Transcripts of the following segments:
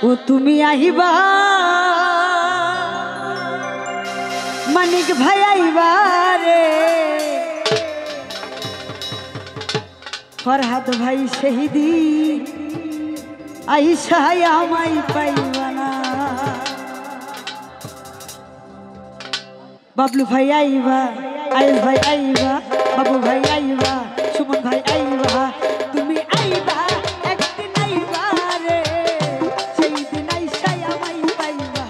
ও তুমি আহিবা মানিক ভাই আইবা রে ফরহাদ ভাই শহীদি আইসা আমায় পাইবা না বাবলু ভাই আইবা আয়েশ ভাই আইবা বাবু ভাই আইবা সুমন ভাই আইবা তুমি আইবা একদিন আইবা রে সেই দিন আইসা আমায় পাইবা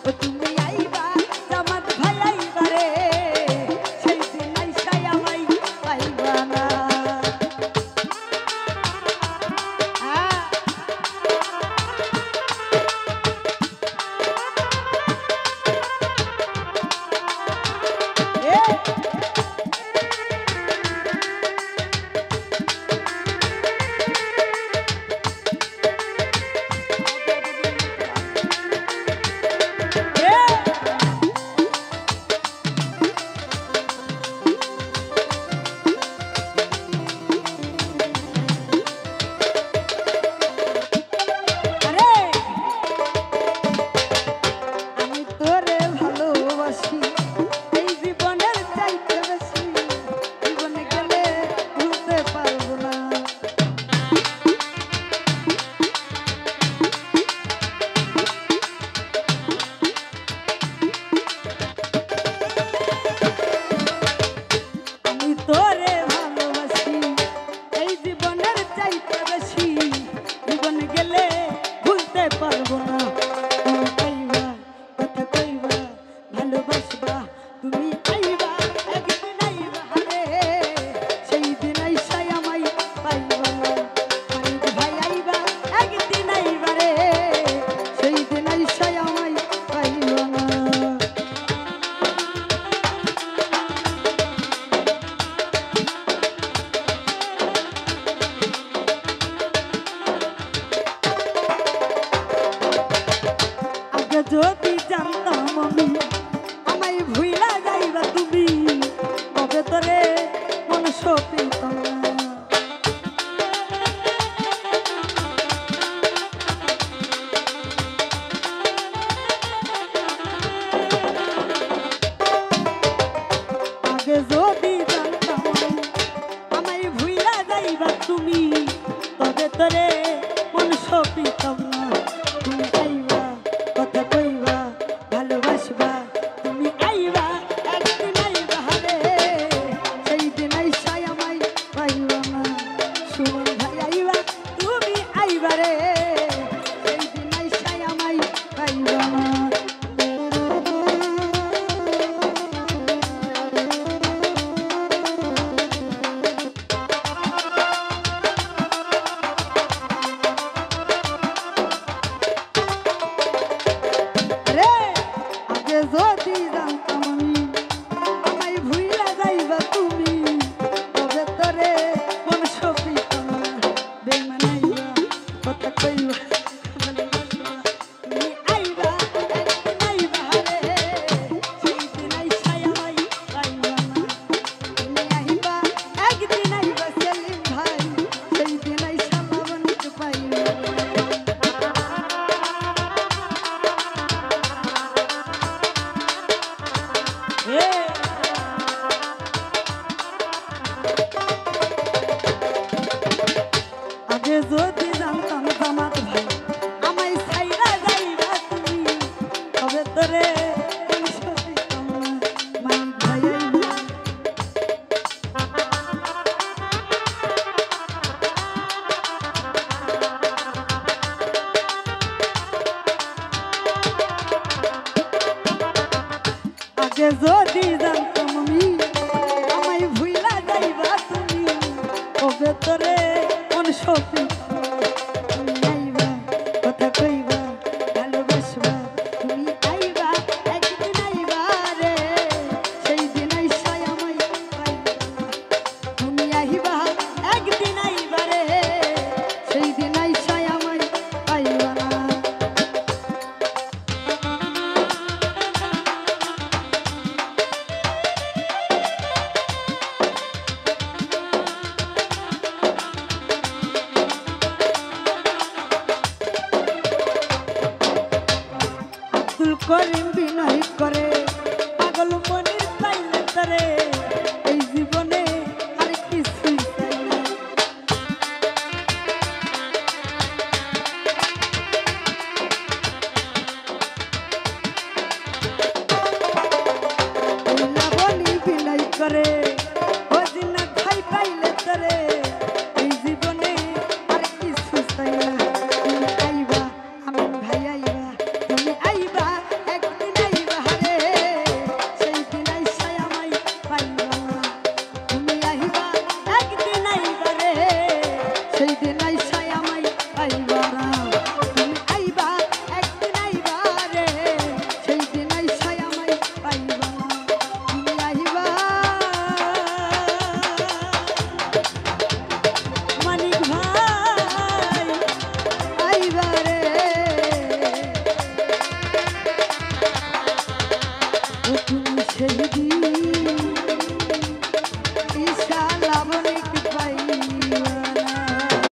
ও তুমি আইবা জামাত ভাই আইবা রে সেই দিন আইসা আমায় পাইবা না যদি জানতাম আমি আমায় ভুইলা যাইবা তুমি তবে তোরে মন সপিতাম আগে যদি জানতাম আমায় ভুইলা যাইবা তুমি তবে তোরে মন সপিতাম না তুমি আইবা কথা কইবা ভালোবাসবা তুমি আইবা একদিন আইবা রে সেই দিন আইসা আমায় পাইবা না সুমন ভাই আইবা তুমি আইবা রে সেই দিন আইসা আমায় পাইবা না যদি জানতাম আমি আমায় ভুইলা যাইবা তুমি তবে তোরে মন সপিতাম না বেইমান আইবা কথা কইবা তুমি আইবা একদিন আইবা রে সেই দিন আইসা আমায় পাইবা না তুমি আইবা একদিন আইবা সেলিম ভাই সেই দিন আইসা লাবণীকে পাইবা আগে যদি জানতাম জামাত ভাই আমায় ছাইরা যাইবা তুমি তবে তোরে সপিতাম না মানিক ভাই আইবা আগে যদি জানতাম আমি আমায় ভুইলা যাইবা তুমি তবে তোরে মন সপিতাম তুমি আইবা কথা কইবা ভালোবাসবা তুমি আইবা একদিন আইবা রে সেই দিন আইসা আমায় পাইবা তুমি আইবা একদিন আইবা রে সেই দিন আইসা আমায় পাইবা না করিম